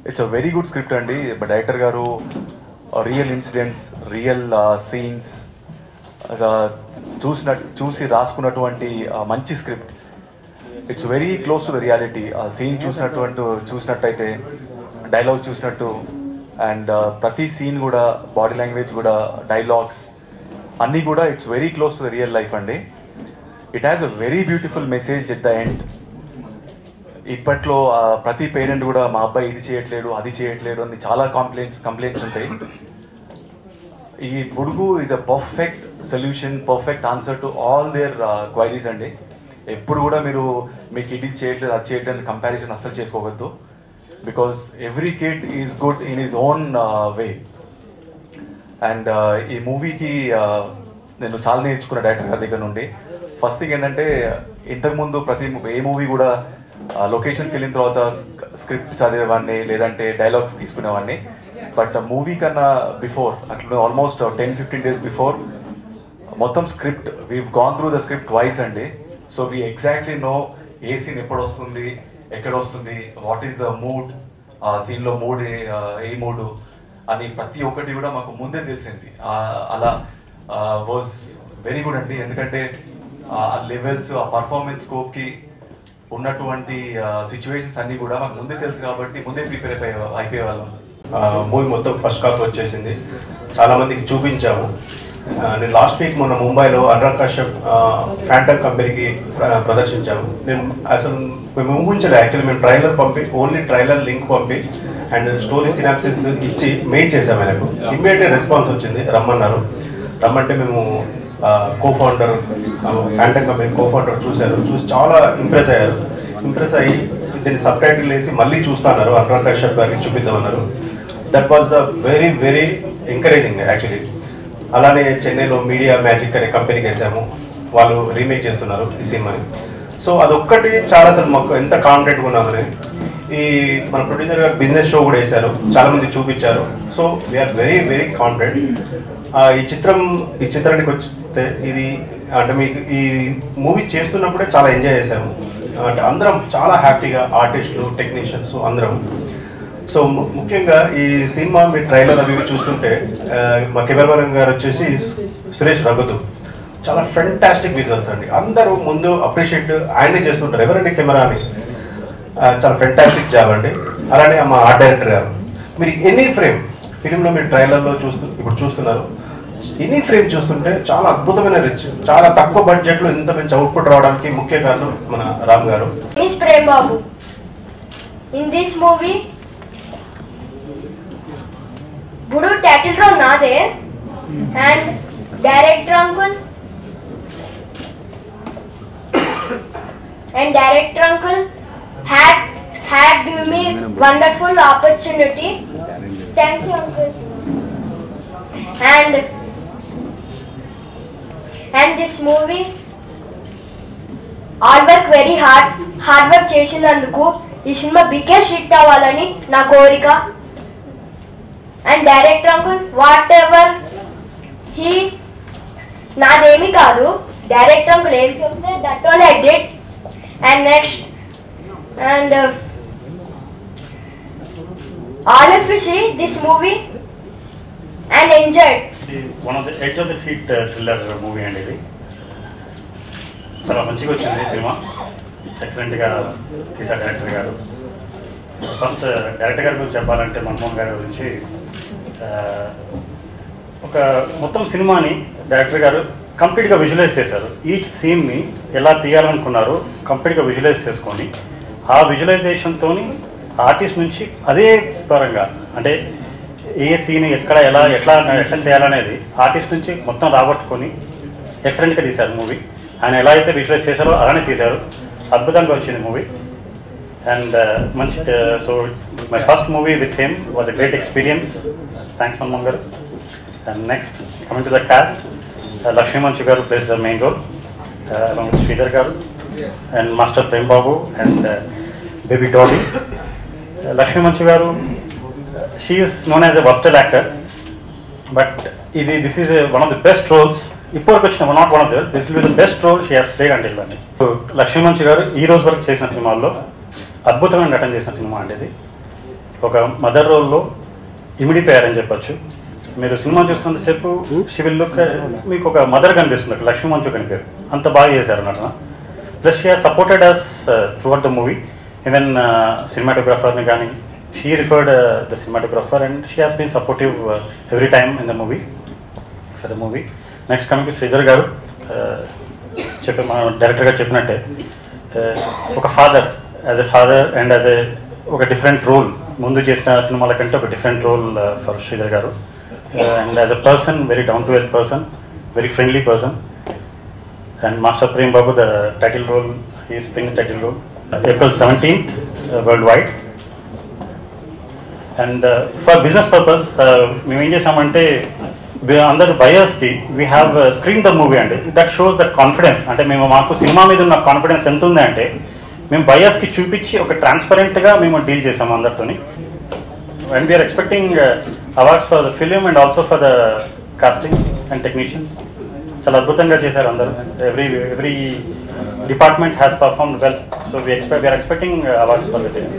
It's a very good script అండి. Director garu real incidents, real scenes చూసి రాసుకున్నటువంటి మంచి script. It's very close to the reality. ఆ scene చూసినట్టయితే డైలాగ్ చూసినట్టు, అండ్ ప్రతి సీన్ కూడా బాడీ లాంగ్వేజ్ కూడా డైలాగ్స్ అన్నీ కూడా it's very close to the real life అండి. It has a very beautiful message at the end. ఇప్పట్లో ప్రతి పేరెంట్ కూడా మా అబ్బాయి ఇది చేయట్లేడు, అది చేయట్లేడు అని చాలా కంప్లైంట్స్ ఉంటాయి. ఈ Budugu is a perfect solution, perfect answer to all their queries అండి. ఎప్పుడు కూడా మీరు మీకు ఇది చేయట్లేదు, అది చేయట్లేదు అని కంపారిజన్ అస్సలు చేసుకోవద్దు. Because every kid is good in his own way. And ఈ మూవీకి నేను చాలా నేర్చుకున్న డైరెక్టర్ గారి దగ్గర నుండి. ఫస్ట్ థింగ్ ఏంటంటే, ఇంతకుముందు ఏ మూవీ కూడా లొకేషన్కి వెళ్ళిన తర్వాత స్క్రిప్ట్ చదివేవాడిని, లేదంటే డైలాగ్స్ తీసుకునేవాడిని. బట్ మూవీ కన్నా బిఫోర్, అట్లా ఆల్మోస్ట్ 10-15 days బిఫోర్ మొత్తం script we've gone through the script twice అండి. సో వీ ఎగ్జాక్ట్లీ నో ఏ సీన్ ఎప్పుడు వస్తుంది, ఎక్కడ వస్తుంది, వాట్ ఈస్ ద మూడ్, ఆ సీన్లో మూడ్ ఏ మూడు అని ప్రతి ఒక్కటి కూడా మాకు ముందే తెలిసింది. అలా వాజ్ వెరీ గుడ్ అండి. ఎందుకంటే ఆ లెవెల్స్, ఆ పర్ఫార్మెన్స్ స్కోప్కి ఉన్నటువంటి సిచ్యువేషన్స్ అన్నీ కూడా మాకు ముందే తెలుసు కాబట్టి ముందే ప్రిపేర్ అయిపోయేవాళ్ళం. మూవీ మొత్తం ఫస్ట్ కాపీ వచ్చేసింది, చాలా మందికి చూపించాము. నేను లాస్ట్ వీక్ మొన్న ముంబైలో అనురాగ్ కశ్యప్ ఫ్యాంటమ్ కంపెనీకి ప్రదర్శించాము. నేను అసలు మేము ఊహించలేదు. యాక్చువల్లీ మేము ట్రైలర్ ఓన్లీ ట్రైలర్ లింక్ పంపి అండ్ స్టోరీ సినాప్సిస్ ఇచ్చి మెయిల్ చేసాము. ఆయనకు ఇమ్మీడియట్ రెస్పాన్స్ వచ్చింది, రమ్మన్నారు. రమ్మంటే మేము కోఫౌండర్, ఫ్యాంటమ్ కంపెనీ కోఫౌండర్ చూసి చాలా ఇంప్రెస్ అయ్యారు. ఇంప్రెస్ అయ్యి దీన్ని సబ్ టైటిల్ వేసి మళ్ళీ చూస్తున్నారు, అనురాగ్ కశ్యప్ గారికి చూపిద్దామన్నారు. That was the very very encouraging actually. అలానే చెన్నైలో మీడియా మ్యాజిక్ అనే కంపెనీకి వేసాము, వాళ్ళు రీమేక్ చేస్తున్నారు ఈ సినిమాని. సో అదొక్కటి చాలా అసలు మాకు ఎంత కాన్ఫిడెంట్గా ఉన్నామని. ఈ మన ప్రొడ్యూసర్ గారు బిజినెస్ షో కూడా వేశారు, చాలా మంది చూపించారు. So we are very very confident. ఈ చిత్రానికి వస్తే ఇది అంటే మీకు ఈ మూవీ చేస్తున్నప్పుడే చాలా ఎంజాయ్ చేశాము. అంటే అందరం చాలా హ్యాపీగా, ఆర్టిస్టులు, టెక్నీషియన్స్ అందరం. సో ముఖ్యంగా ఈ సినిమా మీ ట్రైలర్ అవి చూస్తుంటే మా కెమెరామెన్ గారు వచ్చేసి సురేష్ రఘుతు, చాలా ఫెంటాస్టిక్ విజువల్స్ అండి. అందరూ ముందు అప్రిషియేట్ ఆయనే చేస్తుంటారు, ఎవరండి కెమెరా అని. చాలా ఫెంటాస్టిక్ జాబ్ అండి. అలానే మా ఆర్ట్ డైరెక్టర్ గారు, మీరు ఎనీ ఫ్రేమ్ ఫిలింలో మీరు ట్రైలర్లో ఇప్పుడు చూస్తున్నారు, ఎనీ ఫ్రేమ్ చూస్తుంటే చాలా అద్భుతమైన రిచ్, చాలా తక్కువ బడ్జెట్లో ఇంత మంచి అవుట్పుట్ రావడానికి ముఖ్య కారణం మన Ram garu. Prem Babu in this movie Budu title ro nade and director uncle had given me wonderful opportunity. Thank you uncle. And this movie all work very hard work చేసినందుకు ఈ సినిమా బిగ్గెస్ట్ హిట్ అవ్వాలని నా కోరిక. And director uncle, whatever he నాదేమి కాదు, director uncle ఏం చెప్తే that all I did. And next, and all of you see this movie and enjoy it. One of the edge of the feet thriller movie and ఇది చాలా మంచిగా వచ్చింది cinema. ఎక్సలెంట్గా తీసారు director గారు. ఫస్ట్ డైరెక్టర్ గారి గురించి చెప్పాలంటే మన్మోహన్ గారి గురించి, ఒక మొత్తం సినిమాని డైరెక్టర్ గారు కంప్లీట్గా విజువలైజ్ చేశారు. ఈచ్ సీన్ని ఎలా తీయాలనుకున్నారు కంప్లీట్గా విజువలైజ్ చేసుకొని, ఆ విజువలైజేషన్తో ఆర్టిస్ట్ నుంచి అదే పరంగా అంటే ఏ సీన్ ఎక్కడ ఎట్లా చేయాలనేది ఆర్టిస్ట్ నుంచి మొత్తం రాబట్టుకొని ఎక్సలెంట్గా తీశారు మూవీ. ఆయన ఎలా అయితే విజువలైజ్ చేశారో అలానే తీశారు. అద్భుతంగా వచ్చింది movie. And so my first movie with him was a great experience. Thanks Manmohan garu. And next, coming to the cast, Lakshmi Manchu garu plays the main role, along with Sridhar garu and Master Prem Babu and baby Dolly. Lakshmi Manchu garu, she is known as a versatile actor, but this is one of the best roles. Not one of them. This will be the best role she has played until now. So Lakshmi Manchu garu ee roju varaku chesina cinemaల్లో అద్భుతమైన నటన చేసిన cinema అంటే ఇది. ఒక mother రోల్లో ఇమిడిపోయారని చెప్పొచ్చు. మీరు cinema చూస్తున్నంతసేపు షివిల్ look మీకు ఒక మదర్ కనిపిస్తుంది, లక్ష్మీ మంచు కనిపించారు, అంత బాగా చేశారు నటన. Plus she has supported us throughout the movie. Even సినిమాటోగ్రాఫర్ని కానీ she referred the cinematographer and she has been supportive every time in the movie for the movie. Next coming to Sridhar garu, మన డైరెక్టర్ గారు చెప్పినట్టే ఒక father, as a father and as a ఒక different role, ముందు చేసిన సినిమాల కంటే ఒక different role for Sridhar garu. And as a person, very down to earth person, very friendly person. And master Prem Babu, the title role, he springs title role April 17th world wide. And for business purpose మేము ఏం చేసామంటే అందరు బయర్స్కి we have screen the movie అండి. That shows that confidence. అంటే మేము మాకు cinema మీద ఉన్న కాన్ఫిడెన్స్ ఎంత ఉంది అంటే మేము బయర్స్కి చూపించి ఒక ట్రాన్స్పరెంట్గా మేము డీల్ చేసాము అందరితోని. And we are expecting awards for the film and also for the casting and technicians. చాలా అద్భుతంగా చేశారు అందరూ. Every department has performed well. So we are expecting awards for the film.